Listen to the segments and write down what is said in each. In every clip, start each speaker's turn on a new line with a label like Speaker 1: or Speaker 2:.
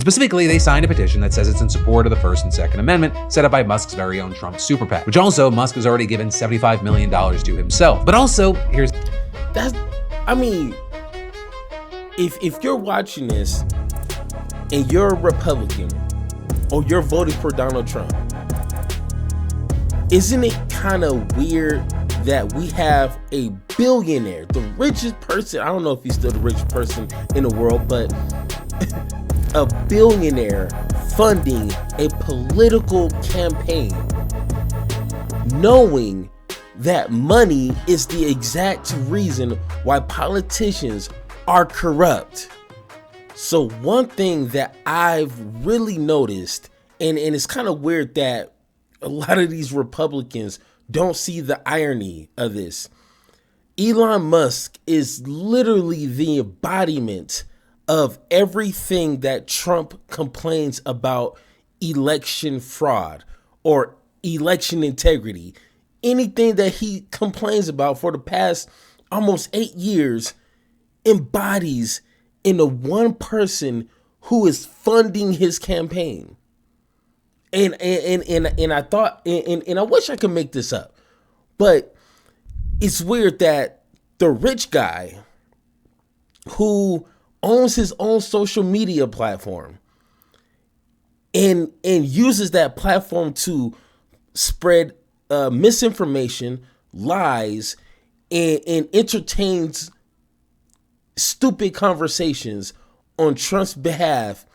Speaker 1: Specifically, they signed a petition that says it's in support of the First and Second Amendment set up by Musk's very own Trump super PAC, which also Musk has already given $75 million to himself. But also,
Speaker 2: if you're watching this and you're a Republican or you're voting for Donald Trump, isn't it kind of weird that we have a billionaire, the richest person, I don't know if he's still the richest person in the world, but a billionaire funding a political campaign, knowing that money is the exact reason why politicians are corrupt. So one thing that I've really noticed, and it's kind of weird that a lot of these Republicans don't see the irony of this. Elon Musk is literally the embodiment of everything that Trump complains about election fraud or election integrity. Anything that he complains about for the past almost 8 years embodies in the one person who is funding his campaign. And I thought, and I wish I could make this up, but it's weird that the rich guy who owns his own social media platform and uses that platform to spread misinformation, lies, and entertains stupid conversations on Trump's behalf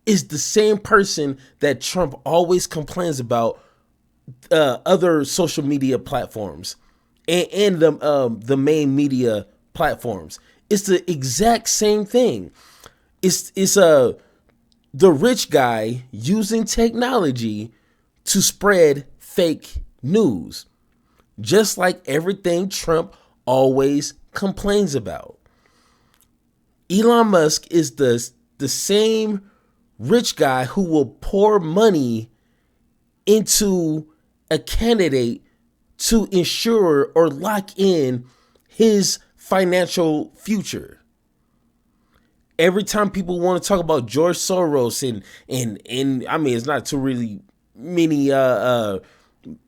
Speaker 2: is the same person that Trump always complains about other social media platforms and the main media platforms. It's the exact same thing. It's the rich guy using technology to spread fake news, just like everything Trump always complains about. Elon Musk is the same rich guy who will pour money into a candidate to ensure or lock in his financial future. Every time people want to talk about George Soros and I mean, it's not too really many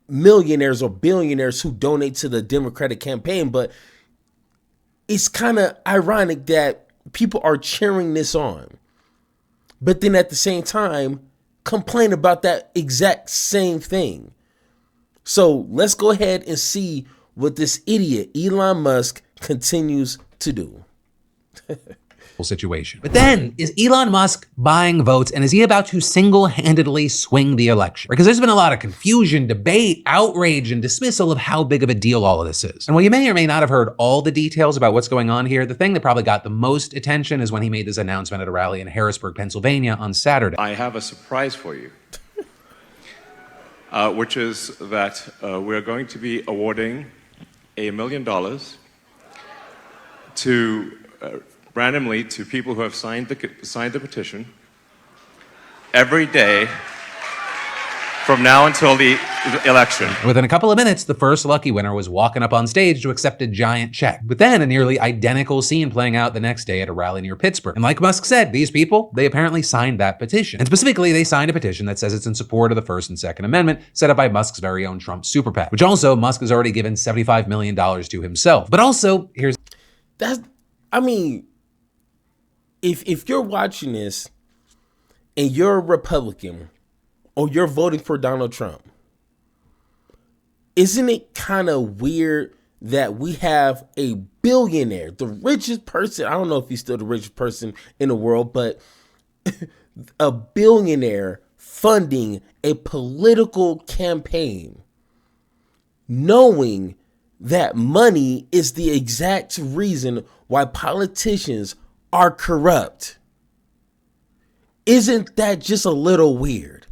Speaker 2: millionaires or billionaires who donate to the Democratic campaign, but it's kind of ironic that people are cheering this on, but then at the same time complain about that exact same thing. So let's go ahead and see what this idiot Elon Musk continues to do.
Speaker 1: Situation. But then, is Elon Musk buying votes, and is he about to single-handedly swing the election? Because there's been a lot of confusion, debate, outrage, and dismissal of how big of a deal all of this is. And while you may or may not have heard all the details about what's going on here, the thing that probably got the most attention is when he made this announcement at a rally in Harrisburg, Pennsylvania on Saturday.
Speaker 3: I have a surprise for you, which is that we're going to be awarding $1 million to randomly to people who have signed the petition every day from now until the election.
Speaker 1: Within a couple of minutes, the first lucky winner was walking up on stage to accept a giant check. But then a nearly identical scene playing out the next day at a rally near Pittsburgh. And like Musk said, these people, they apparently signed that petition. And specifically, they signed a petition that says it's in support of the First and Second Amendment set up by Musk's very own Trump super PAC, which also Musk has already given $75 million to himself. But also,
Speaker 2: If you're watching this and you're a Republican or you're voting for Donald Trump, isn't it kind of weird that we have a billionaire, the richest person, I don't know if he's still the richest person in the world, but a billionaire funding a political campaign, knowing that money is the exact reason why politicians are corrupt? Isn't that just a little weird?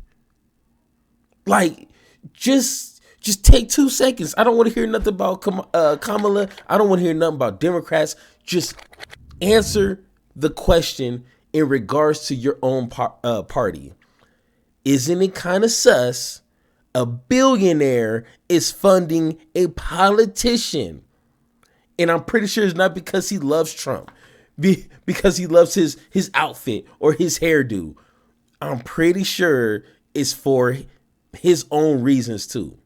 Speaker 2: Like, just take 2 seconds. I don't want to hear nothing about Kamala. I don't want to hear nothing about Democrats. Just answer the question in regards to your own party. Isn't it kind of sus? A billionaire is funding a politician. And I'm pretty sure it's not because he loves Trump. Because he loves his outfit or his hairdo. I'm pretty sure it's for his own reasons too.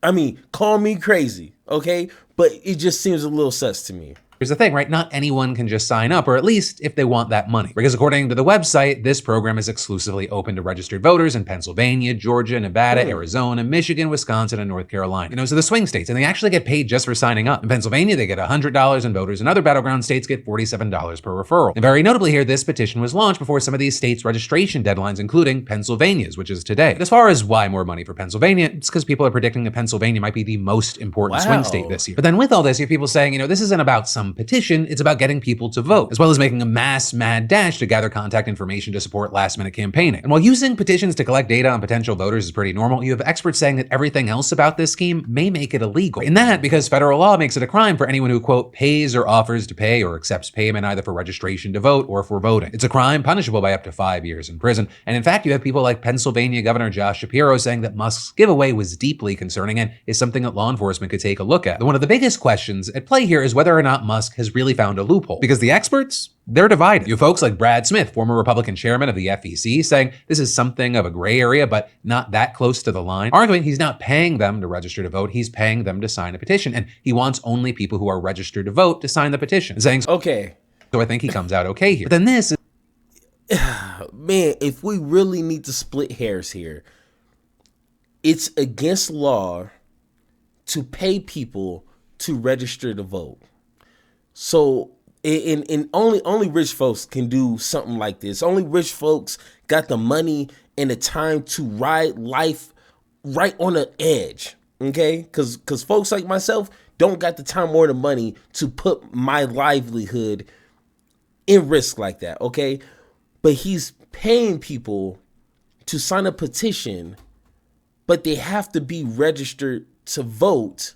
Speaker 2: I mean, call me crazy, okay? But it just seems a little sus to me.
Speaker 1: Here's the thing, right? Not anyone can just sign up, or at least if they want that money. Because according to the website, this program is exclusively open to registered voters in Pennsylvania, Georgia, Nevada, Arizona, Michigan, Wisconsin, and North Carolina. So the swing states, and they actually get paid just for signing up. In Pennsylvania, they get $100 and voters in other battleground states get $47 per referral. And very notably here, this petition was launched before some of these states' registration deadlines, including Pennsylvania's, which is today. But as far as why more money for Pennsylvania, it's because people are predicting that Pennsylvania might be the most important swing state this year. But then with all this, you have people saying, this isn't about some petition, it's about getting people to vote, as well as making a mass mad dash to gather contact information to support last-minute campaigning. And while using petitions to collect data on potential voters is pretty normal, you have experts saying that everything else about this scheme may make it illegal. And that because federal law makes it a crime for anyone who, quote, pays or offers to pay or accepts payment either for registration to vote or for voting. It's a crime punishable by up to 5 years in prison. And in fact, you have people like Pennsylvania Governor Josh Shapiro saying that Musk's giveaway was deeply concerning and is something that law enforcement could take a look at. One of the biggest questions at play here is whether or not Musk has really found a loophole, because the experts, they're divided. You have folks like Brad Smith, former Republican chairman of the FEC, saying this is something of a gray area, but not that close to the line, arguing he's not paying them to register to vote, he's paying them to sign a petition, and he wants only people who are registered to vote to sign the petition, saying,
Speaker 2: okay.
Speaker 1: So I think he comes out okay here. But then this is
Speaker 2: man, if we really need to split hairs here, it's against law to pay people to register to vote. So in only rich folks can do something like this. Only rich folks got the money and the time to ride life right on the edge. Okay? Cause folks like myself don't got the time or the money to put my livelihood in risk like that. Okay? But he's paying people to sign a petition, but they have to be registered to vote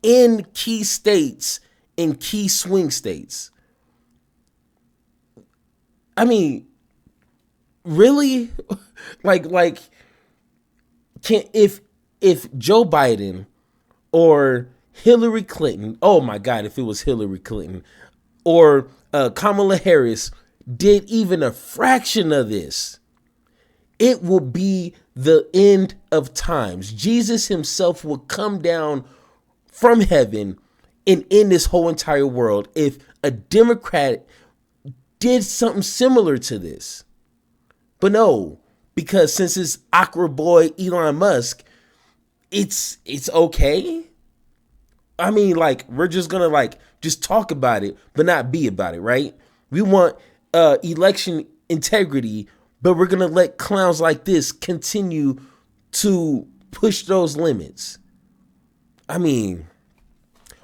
Speaker 2: in key states, in key swing states. I mean, really? like if Joe Biden or Hillary Clinton, oh my God, if it was Hillary Clinton or Kamala Harris did even a fraction of this, it will be the end of times. Jesus himself will come down from heaven and end this whole entire world if a Democrat did something similar to this. But no, because since it's awkward boy Elon Musk, it's okay. I mean, like, we're just gonna just talk about it, but not be about it, right? We want election integrity, but we're gonna let clowns like this continue to push those limits. I mean,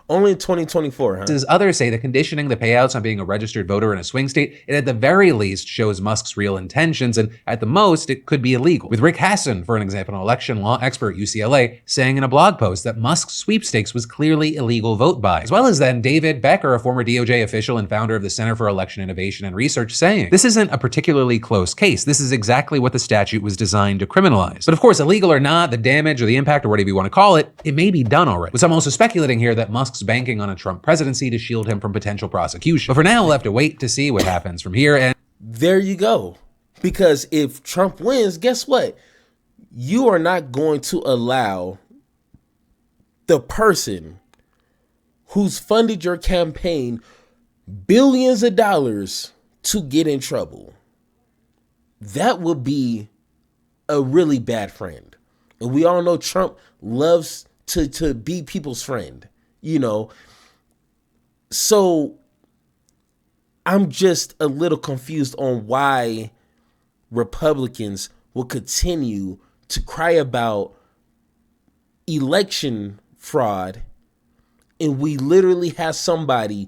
Speaker 2: only in 2024, huh?
Speaker 1: As others say, that conditioning the payouts on being a registered voter in a swing state, it at the very least shows Musk's real intentions, and at the most, it could be illegal. With Rick Hasson, for an example, an election law expert at UCLA, saying in a blog post that Musk's sweepstakes was clearly illegal vote buying. As well as then David Becker, a former DOJ official and founder of the Center for Election Innovation and Research, saying, this isn't a particularly close case. This is exactly what the statute was designed to criminalize. But of course, illegal or not, the damage or the impact or whatever you want to call it, it may be done already. With some also speculating here that Musk's banking on a Trump presidency to shield him from potential prosecution. But for now, we'll have to wait to see what happens from here. And
Speaker 2: there you go. Because if Trump wins, guess what? You are not going to allow the person who's funded your campaign billions of dollars to get in trouble. That would be a really bad friend. And we all know Trump loves to be people's friend, So I'm just a little confused on why Republicans will continue to cry about election fraud, and we literally have somebody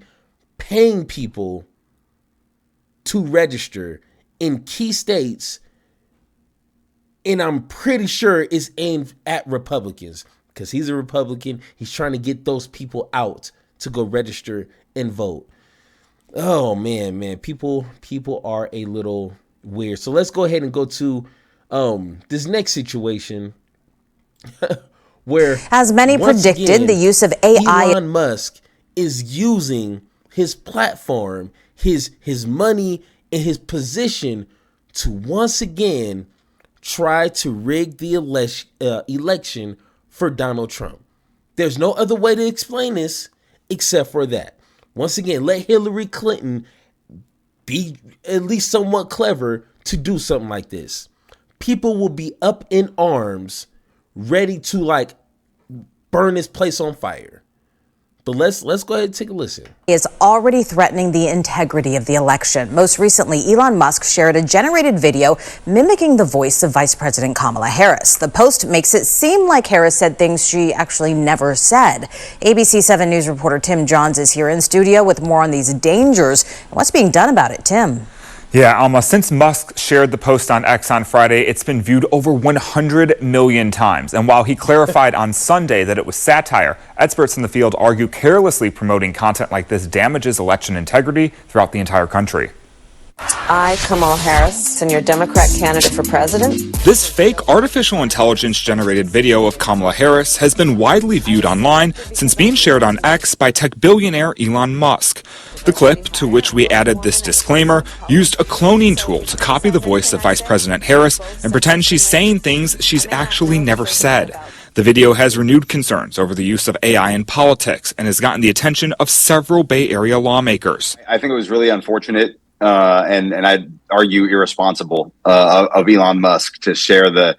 Speaker 2: paying people to register in key states, and I'm pretty it's aimed at Republicans because he's a Republican. He's trying to get those people out to go register and vote. Oh man, people are a little weird. So let's go ahead and go to this next situation where,
Speaker 4: as many predicted,
Speaker 2: again,
Speaker 4: the use of AI.
Speaker 2: Elon Musk is using his platform, his money, in his position to once again try to rig the election for Donald Trump. There's no other way to explain this except for that. Once again, let Hillary Clinton be at least somewhat clever to do something like this. People will be up in arms, ready to like burn this place on fire. But let's go ahead and take a listen.
Speaker 4: Is already threatening the integrity of the election. Most recently, Elon Musk shared a generated video mimicking the voice of Vice President Kamala Harris. The post makes it seem like Harris said things she actually never said. ABC 7 News reporter Tim Johns is here in studio with more on these dangers and what's being done about it. Tim.
Speaker 5: Yeah, Alma, since Musk shared the post on X on Friday, it's been viewed over 100 million times. And while he clarified on Sunday that it was satire, experts in the field argue carelessly promoting content like this damages election integrity throughout the entire country.
Speaker 6: I, Kamala Harris, and your Democrat candidate for president.
Speaker 5: This fake artificial intelligence generated video of Kamala Harris has been widely viewed online since being shared on X by tech billionaire Elon Musk. The clip, to which we added this disclaimer, used a cloning tool to copy the voice of Vice President Harris and pretend she's saying things she's actually never said. The video has renewed concerns over the use of AI in politics and has gotten the attention of several Bay Area lawmakers.
Speaker 7: I think it was really unfortunate and I'd argue irresponsible of Elon Musk to share the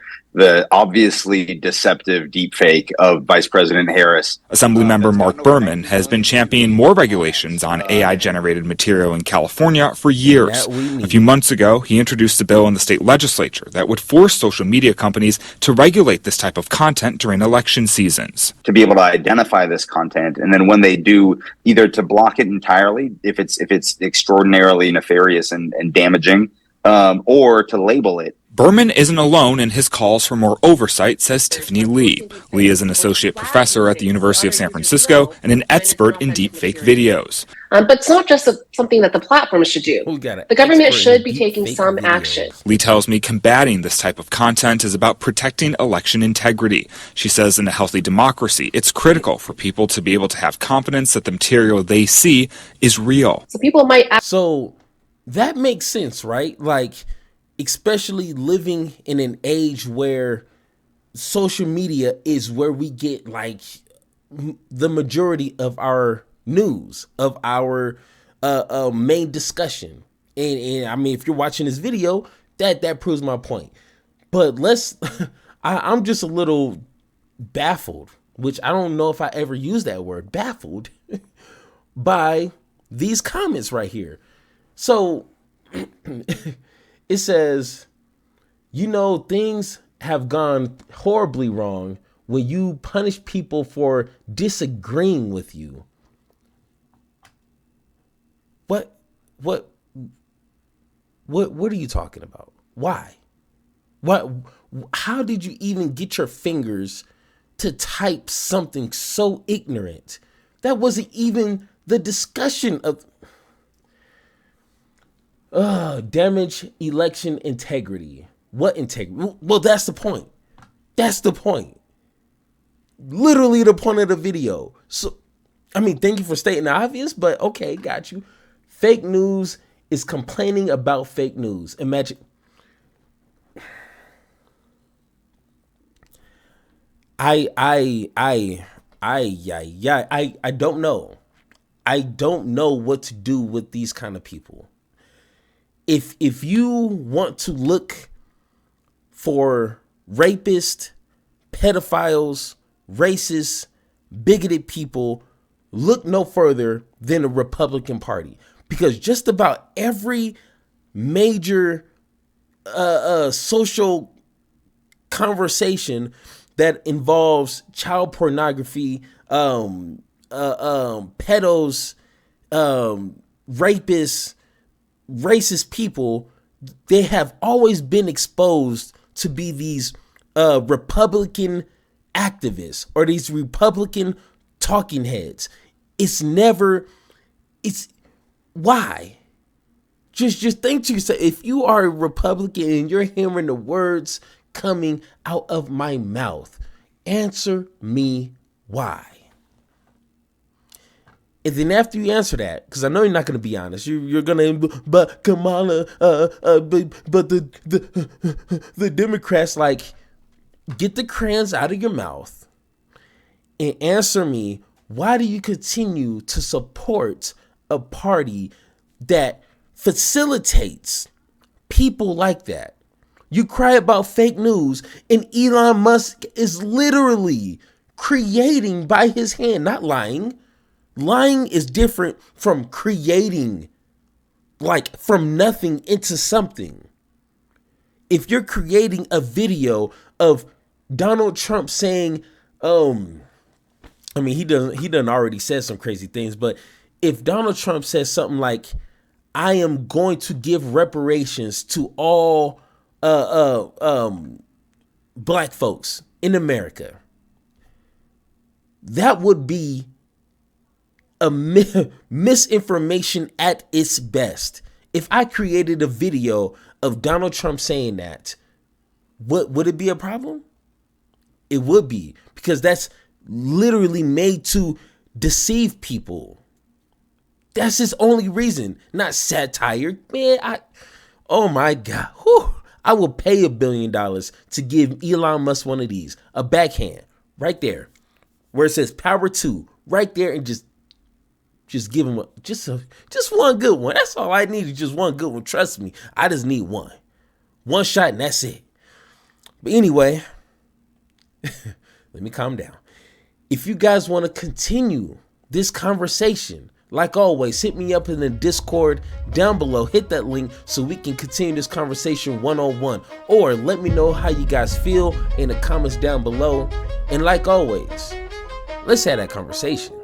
Speaker 7: obviously deceptive deepfake of Vice President Harris.
Speaker 5: Assemblymember Mark Berman has been championing more regulations on AI-generated material in California for years. A few months ago, he introduced a bill in the state legislature that would force social media companies to regulate this type of content during election seasons.
Speaker 7: To be able to identify this content, and then when they do, either to block it entirely, if it's extraordinarily nefarious and damaging, or to label it.
Speaker 5: Berman isn't alone in his calls for more oversight, says Tiffany Lee. Lee is an associate professor at the University of San Francisco and an expert in deepfake videos.
Speaker 8: But it's not just something that the platforms should do. The government should be taking some action.
Speaker 5: Lee tells me combating this type of content is about protecting election integrity. She says in a healthy democracy, it's critical for people to be able to have confidence that the material they see is real.
Speaker 8: So people might
Speaker 2: So that makes sense, right? Like, especially living in an age where social media is where we get like the majority of our news, of our main discussion. And I mean, if you're watching this video, that proves my point. But I'm just a little baffled, which I don't know if I ever use that word, baffled, by these comments right here. So it says, things have gone horribly wrong when you punish people for disagreeing with you. What are you talking about? Why? How did you even get your fingers to type something so ignorant? That wasn't even the discussion of damage election integrity. What integrity? Well, that's the point. That's the point. Literally the point of the video. So, I mean, thank you for stating the obvious, but okay, got you. Fake news is complaining about fake news. Imagine. I don't know. I don't know what to do with these kind of people. If you want to look for rapists, pedophiles, racist, bigoted people, look no further than the Republican Party, because just about every major social conversation that involves child pornography, pedos, rapists, racist people, they have always been exposed to be these Republican activists or these Republican talking heads. Why? Just think to yourself, if you are a Republican and you're hearing the words coming out of my mouth, answer me why. And then after you answer that, because I know you're not going to be honest, you're going to, but Kamala, but the Democrats, like, get the crayons out of your mouth and answer me, why do you continue to support a party that facilitates people like that? You cry about fake news, and Elon Musk is literally creating by his hand, not lying. Lying is different from creating, like from nothing into something. If you're creating a video of Donald Trump saying, I mean, he done already said some crazy things, but if Donald Trump says something like, I am going to give reparations to all black folks in America, that would be a misinformation at its best. If I created a video of Donald Trump saying that, would it be a problem? It would be, because that's literally made to deceive people. That's his only reason, not satire. Man, oh my God. Whew. I will pay $1 billion to give Elon Musk one of these, a backhand right there where it says power 2 right there, and just give him just one good one. That's all I need, is just one good one. Trust me, I just need one shot, and that's it. But anyway, let me calm down. If you guys want to continue this conversation, like always, hit me up in the Discord down below. Hit that link so we can continue this conversation one-on-one. Or let me know how you guys feel in the comments down below. And like always, let's have that conversation.